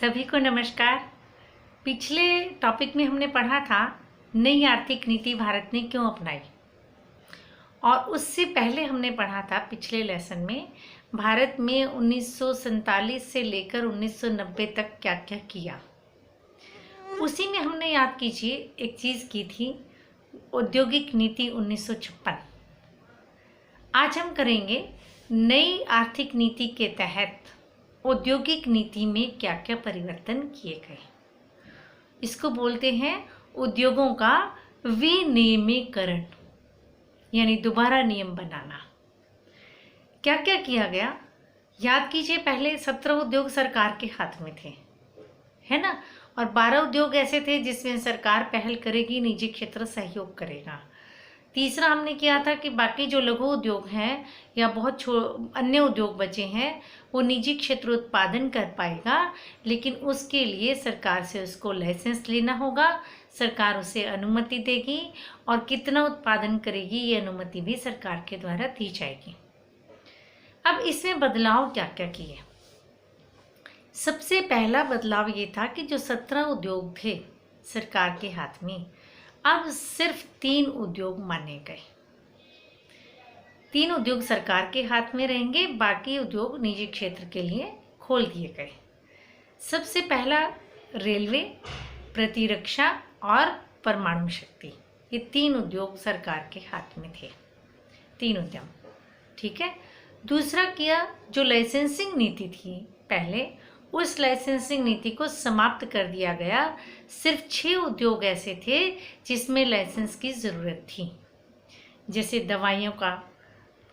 सभी को नमस्कार। पिछले टॉपिक में हमने पढ़ा था नई आर्थिक नीति भारत ने क्यों अपनाई, और उससे पहले हमने पढ़ा था पिछले लेसन में भारत में 1947 से लेकर 1990 तक क्या क्या किया। उसी में हमने याद कीजिए एक चीज़ की थी, औद्योगिक नीति 1956। आज हम करेंगे नई आर्थिक नीति के तहत औद्योगिक नीति में क्या क्या परिवर्तन किए गए। इसको बोलते हैं उद्योगों का विनियमीकरण, यानी दोबारा नियम बनाना। क्या क्या किया गया याद कीजिए। पहले 17 उद्योग सरकार के हाथ में थे, है ना, और 12 उद्योग ऐसे थे जिसमें सरकार पहल करेगी, निजी क्षेत्र सहयोग करेगा। तीसरा हमने किया था कि बाकी जो लघु उद्योग हैं या बहुत अन्य उद्योग बचे हैं वो निजी क्षेत्र उत्पादन कर पाएगा, लेकिन उसके लिए सरकार से उसको लाइसेंस लेना होगा, सरकार उसे अनुमति देगी और कितना उत्पादन करेगी ये अनुमति भी सरकार के द्वारा दी जाएगी। अब इसमें बदलाव क्या क्या किए। सबसे पहला बदलाव ये था कि जो 17 उद्योग थे सरकार के हाथ में, अब सिर्फ 3 उद्योग माने गए। 3 उद्योग सरकार के हाथ में रहेंगे, बाकी उद्योग निजी क्षेत्र के लिए खोल दिए गए। सबसे पहला रेलवे, प्रतिरक्षा और परमाणु शक्ति, ये 3 उद्योग सरकार के हाथ में थे, 3 उद्यम, ठीक है। दूसरा किया, जो लाइसेंसिंग नीति थी पहले, उस लाइसेंसिंग नीति को समाप्त कर दिया गया। सिर्फ 6 उद्योग ऐसे थे जिसमें लाइसेंस की ज़रूरत थी, जैसे दवाइयों का,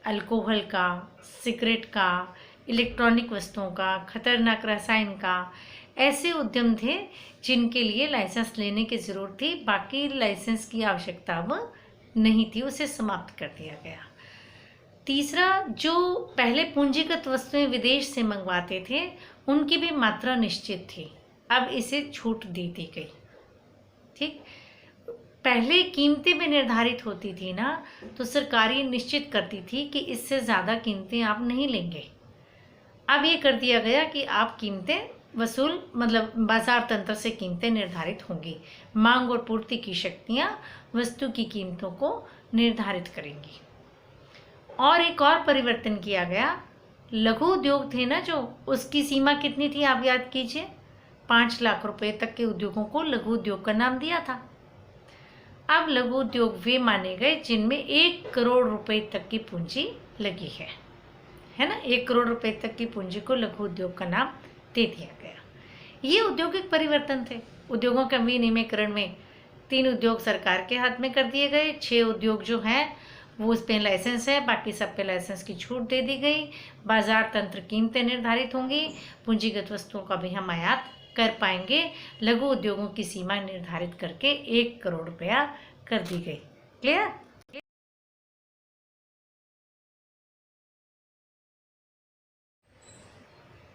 अल्कोहल का, सिगरेट का, इलेक्ट्रॉनिक वस्तुओं का, खतरनाक रसायन का। ऐसे उद्यम थे जिनके लिए लाइसेंस लेने की ज़रूरत थी, बाकी लाइसेंस की आवश्यकता अब नहीं थी, उसे समाप्त कर दिया गया। तीसरा, जो पहले पूंजीगत वस्तुएं विदेश से मंगवाते थे उनकी भी मात्रा निश्चित थी, अब इसे छूट दे दी गई, ठीक। पहले कीमतें भी निर्धारित होती थी ना, तो सरकार ये निश्चित करती थी कि इससे ज़्यादा कीमतें आप नहीं लेंगे। अब ये कर दिया गया कि आप कीमतें वसूल, मतलब बाजार तंत्र से कीमतें निर्धारित होंगी। मांग और पूर्ति की शक्तियाँ वस्तु की कीमतों को निर्धारित करेंगी। और एक और परिवर्तन किया गया, लघु उद्योग थे ना जो, उसकी सीमा कितनी थी आप याद कीजिए। 5 लाख रुपए तक के उद्योगों को लघु उद्योग का नाम दिया था। अब लघु उद्योग वे माने गए जिनमें 1 करोड़ रुपए तक की पूंजी लगी है ना। 1 करोड़ रुपए तक की पूंजी को लघु उद्योग का नाम दे दिया गया। ये औद्योगिक परिवर्तन थे। उद्योगों के विनियमीकरण में 3 उद्योग सरकार के हाथ में कर दिए गए, 6 उद्योग जो हैं वो उस पर लाइसेंस है, बाकी सब पे लाइसेंस की छूट दे दी गई। बाजार तंत्र कीमतें निर्धारित होंगी, पूंजीगत वस्तुओं का भी हम आयात कर पाएंगे। लघु उद्योगों की सीमा निर्धारित करके 1 करोड़ रुपया कर दी गई। क्लियर।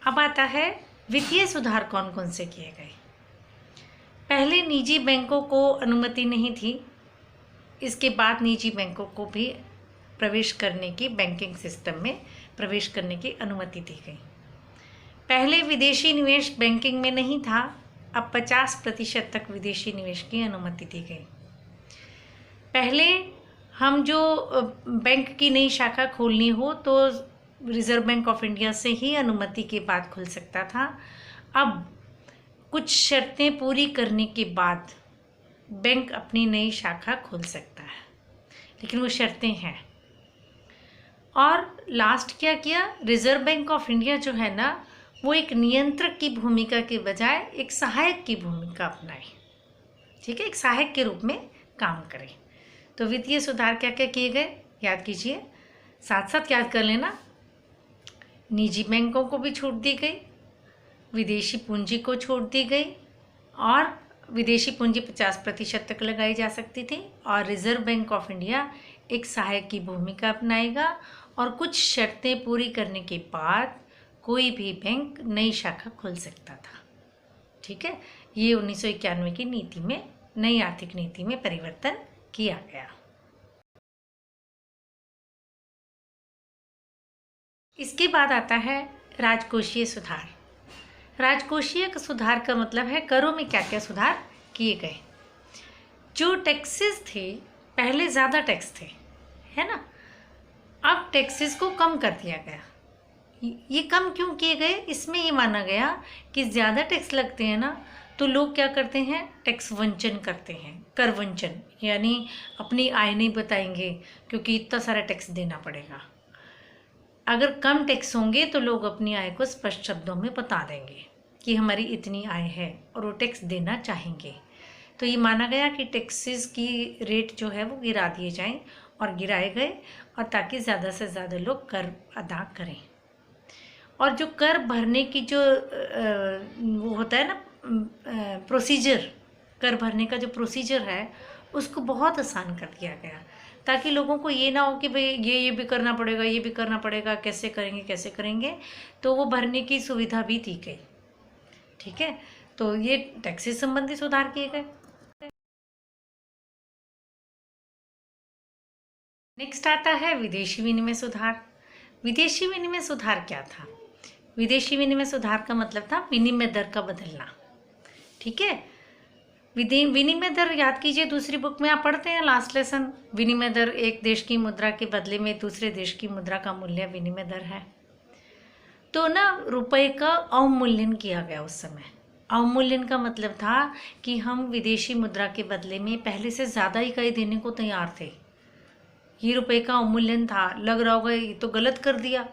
अब आता है वित्तीय सुधार कौन कौन से किए गए। पहले निजी बैंकों को अनुमति नहीं थी, इसके बाद निजी बैंकों को भी प्रवेश करने की, बैंकिंग सिस्टम में प्रवेश करने की अनुमति दी गई। पहले विदेशी निवेश बैंकिंग में नहीं था, अब 50% तक विदेशी निवेश की अनुमति दी गई। पहले हम जो बैंक की नई शाखा खोलनी हो तो रिजर्व बैंक ऑफ इंडिया से ही अनुमति के बाद खुल सकता था। अब कुछ शर्तें पूरी करने के बाद बैंक अपनी नई शाखा खोल सकता है, लेकिन वो शर्तें हैं। और लास्ट क्या किया, रिजर्व बैंक ऑफ इंडिया जो है ना, वो एक नियंत्रक की भूमिका के बजाय एक सहायक की भूमिका अपनाए, ठीक है, एक सहायक के रूप में काम करे। तो वित्तीय सुधार क्या क्या किए गए याद कीजिए, साथ साथ याद कर लेना। निजी बैंकों को भी छूट दी गई, विदेशी पूंजी को छूट दी गई, और विदेशी पूंजी 50% तक लगाई जा सकती थी, और रिजर्व बैंक ऑफ इंडिया एक सहायक की भूमिका अपनाएगा। और कुछ शर्तें पूरी करने के बाद कोई भी बैंक नई शाखा खोल सकता था, ठीक है। ये 1991 की नीति में, नई आर्थिक नीति में परिवर्तन किया गया। इसके बाद आता है राजकोषीय सुधार। राजकोषीय सुधार का मतलब है करों में क्या क्या सुधार किए गए। जो टैक्सेस थे, पहले ज़्यादा टैक्स थे, है ना, अब टैक्सेस को कम कर दिया गया। ये कम क्यों किए गए? इसमें ये माना गया कि ज़्यादा टैक्स लगते हैं ना, तो लोग क्या करते हैं, टैक्स वंचन करते हैं, कर वंचन, यानी अपनी आय नहीं बताएंगे क्योंकि इतना सारा टैक्स देना पड़ेगा। अगर कम टैक्स होंगे तो लोग अपनी आय को स्पष्ट शब्दों में बता देंगे कि हमारी इतनी आय है और वो टैक्स देना चाहेंगे। तो ये माना गया कि टैक्सेस की रेट जो है वो गिरा दिए जाएं और गिराए गए, और ताकि ज़्यादा से ज़्यादा लोग कर अदा करें। और जो कर भरने की जो वो होता है ना प्रोसीजर, कर भरने का जो प्रोसीजर है उसको बहुत आसान कर दिया गया, ताकि लोगों को ये ना हो कि भाई ये भी करना पड़ेगा, ये भी करना पड़ेगा, कैसे करेंगे कैसे करेंगे। तो वो भरने की सुविधा भी दी गई। ठीक है, तो ये टैक्स से संबंधित सुधार किए गए। नेक्स्ट आता है विदेशी विनिमय सुधार। विदेशी विनिमय सुधार क्या था? विदेशी विनिमय सुधार का मतलब था विनिमय दर का बदलना। ठीक है, विनिमय दर याद कीजिए, दूसरी बुक में आप पढ़ते हैं लास्ट लेसन, विनिमय दर एक देश की मुद्रा के बदले में दूसरे देश की मुद्रा का मूल्य विनिमय दर है। तो ना रुपए का अवमूल्यन किया गया उस समय। अवमूल्यन का मतलब था कि हम विदेशी मुद्रा के बदले में पहले से ज़्यादा इकाई देने को तैयार थे। ये रुपए का अवमूल्यन था। लग रहा होगा ये तो गलत कर दिया,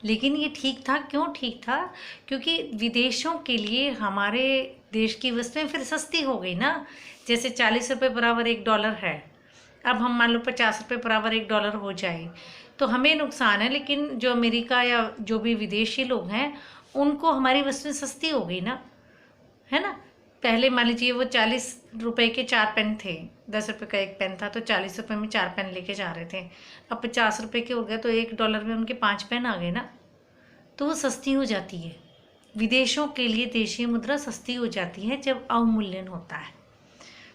लेकिन ये ठीक था। क्यों ठीक था? क्योंकि विदेशों के लिए हमारे देश की वस्तुएं फिर सस्ती हो गई ना। जैसे 40 रुपये बराबर $1 है, अब हम मान लो 50 रुपये बराबर $1 हो जाए तो हमें नुकसान है, लेकिन जो अमेरिका या जो भी विदेशी लोग हैं उनको हमारी वस्तुएं सस्ती हो गई ना, है ना। पहले मान लीजिए वो 40 रुपये के 4 पेन थे, 10 रुपये का एक पेन था, तो 40 रुपये में 4 पेन लेके जा रहे थे। अब 50 रुपये के हो गए तो $1 में उनके 5 पेन आ गए ना, तो वो सस्ती हो जाती है। विदेशों के लिए देशीय मुद्रा सस्ती हो जाती है जब अवमूल्यन होता है,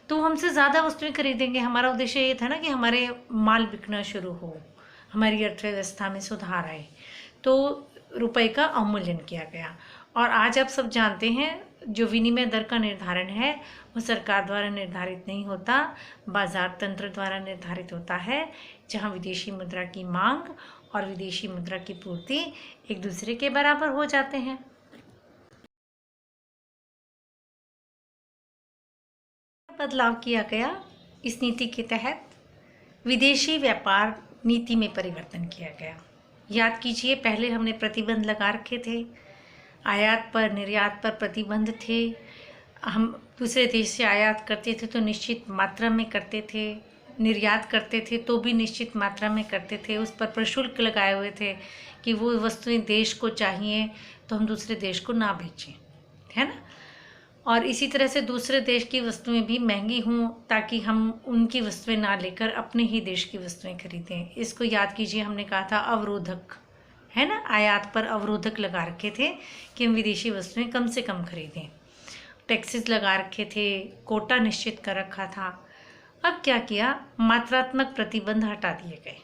तो हमसे ज़्यादा वस्तुएं खरीदेंगे। हमारा उद्देश्य ये था ना कि हमारे माल बिकना शुरू हो, हमारी अर्थव्यवस्था में सुधार आए, तो रुपए का अवमूल्यन किया गया। और आज आप सब जानते हैं जो विनिमय दर का निर्धारण है वो सरकार द्वारा निर्धारित नहीं होता, बाजार तंत्र द्वारा निर्धारित होता है, जहां विदेशी मुद्रा की मांग और विदेशी मुद्रा की पूर्ति एक दूसरे के बराबर हो जाते हैं। बदलाव किया गया इस नीति के तहत, विदेशी व्यापार नीति में परिवर्तन किया गया। याद कीजिए, पहले हमने प्रतिबंध लगा रखे थे, आयात पर निर्यात पर प्रतिबंध थे। हम दूसरे देश से आयात करते थे तो निश्चित मात्रा में करते थे, निर्यात करते थे तो भी निश्चित मात्रा में करते थे। उस पर प्रशुल्क लगाए हुए थे कि वो वस्तुएं देश को चाहिए तो हम दूसरे देश को ना बेचें, है ना। और इसी तरह से दूसरे देश की वस्तुएं भी महंगी हों ताकि हम उनकी वस्तुएं ना लेकर अपने ही देश की वस्तुएं खरीदें। इसको याद कीजिए, हमने कहा था अवरोधक, है ना, आयात पर अवरोधक लगा रखे थे कि हम विदेशी वस्तुएं कम से कम खरीदें। टैक्सेस लगा रखे थे, कोटा निश्चित कर रखा था। अब क्या किया, मात्रात्मक प्रतिबंध हटा दिए गए,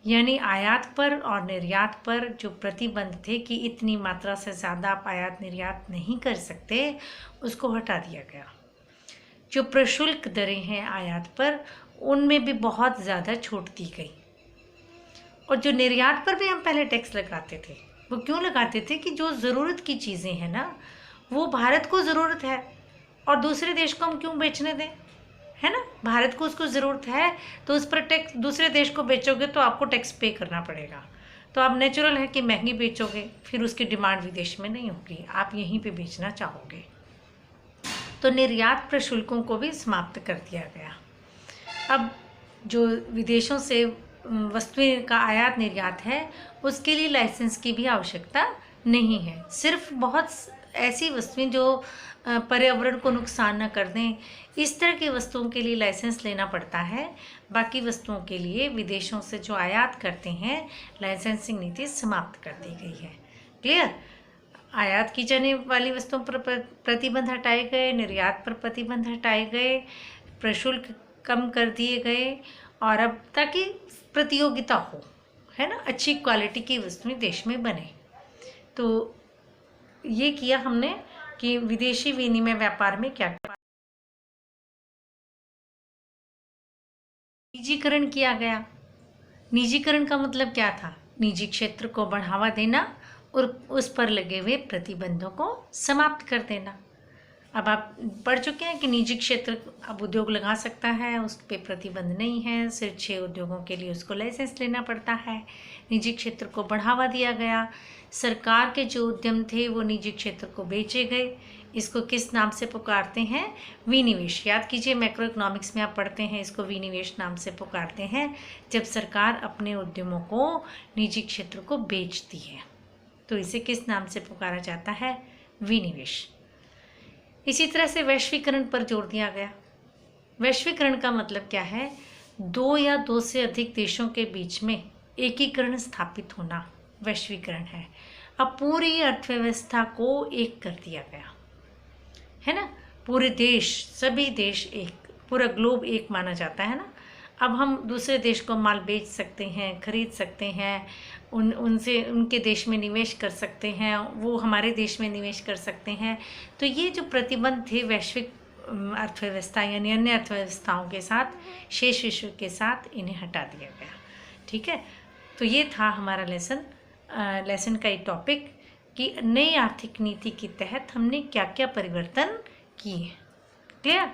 यानी आयात पर और निर्यात पर जो प्रतिबंध थे कि इतनी मात्रा से ज़्यादा आप आयात निर्यात नहीं कर सकते, उसको हटा दिया गया। जो प्रशुल्क दरें हैं आयात पर, उनमें भी बहुत ज़्यादा छूट दी गई। और जो निर्यात पर भी हम पहले टैक्स लगाते थे, वो क्यों लगाते थे कि जो ज़रूरत की चीज़ें हैं ना, वो भारत को ज़रूरत है और दूसरे देश को हम क्यों बेचने दें, है ना। भारत को उसको ज़रूरत है तो उस पर टैक्स, दूसरे देश को बेचोगे तो आपको टैक्स पे करना पड़ेगा, तो आप नेचुरल है कि महंगी बेचोगे, फिर उसकी डिमांड विदेश में नहीं होगी, आप यहीं पे बेचना चाहोगे। तो निर्यात प्रशुल्कों को भी समाप्त कर दिया गया। अब जो विदेशों से वस्तुएं का आयात निर्यात है, उसके लिए लाइसेंस की भी आवश्यकता नहीं है। सिर्फ बहुत ऐसी वस्तुएं जो पर्यावरण को नुकसान न कर दें, इस तरह की वस्तुओं के लिए लाइसेंस लेना पड़ता है। बाकी वस्तुओं के लिए विदेशों से जो आयात करते हैं, लाइसेंसिंग नीति समाप्त कर दी गई है। क्लियर? आयात की जाने वाली वस्तुओं पर प्रतिबंध हटाए गए, निर्यात पर प्रतिबंध हटाए गए, प्रशुल्क कम कर दिए गए, और अब ताकि प्रतियोगिता हो, है ना, अच्छी क्वालिटी की वस्तुएं देश में बने। तो ये किया हमने कि विदेशी विनिमय व्यापार में क्या निजीकरण किया गया। निजीकरण का मतलब क्या था? निजी क्षेत्र को बढ़ावा देना और उस पर लगे हुए प्रतिबंधों को समाप्त कर देना। अब आप पढ़ चुके हैं कि निजी क्षेत्र अब उद्योग लगा सकता है, उस पर प्रतिबंध नहीं है, सिर्फ 6 उद्योगों के लिए उसको लाइसेंस लेना पड़ता है। निजी क्षेत्र को बढ़ावा दिया गया। सरकार के जो उद्यम थे वो निजी क्षेत्र को बेचे गए। इसको किस नाम से पुकारते हैं? विनिवेश। याद कीजिए, मैक्रो इकोनॉमिक्स में आप पढ़ते हैं, इसको विनिवेश नाम से पुकारते हैं जब सरकार अपने उद्यमों को निजी क्षेत्र को बेचती है, तो इसे किस नाम से पुकारा जाता है? विनिवेश। इसी तरह से वैश्वीकरण पर जोर दिया गया। वैश्वीकरण का मतलब क्या है? 2 या 2 से अधिक देशों के बीच में एकीकरण स्थापित होना वैश्वीकरण है। अब पूरी अर्थव्यवस्था को एक कर दिया गया है ना, पूरे देश, सभी देश एक, पूरा ग्लोब एक माना जाता है ना। अब हम दूसरे देश को माल बेच सकते हैं, खरीद सकते हैं, उनसे उनके देश में निवेश कर सकते हैं, वो हमारे देश में निवेश कर सकते हैं। तो ये जो प्रतिबंध थे वैश्विक अर्थव्यवस्था यानी अन्य अर्थव्यवस्थाओं के साथ, शेष विश्व के साथ, इन्हें हटा दिया गया। ठीक है, तो ये था हमारा लेसन का ये टॉपिक कि नई आर्थिक नीति के तहत हमने क्या क्या परिवर्तन किए। क्लियर?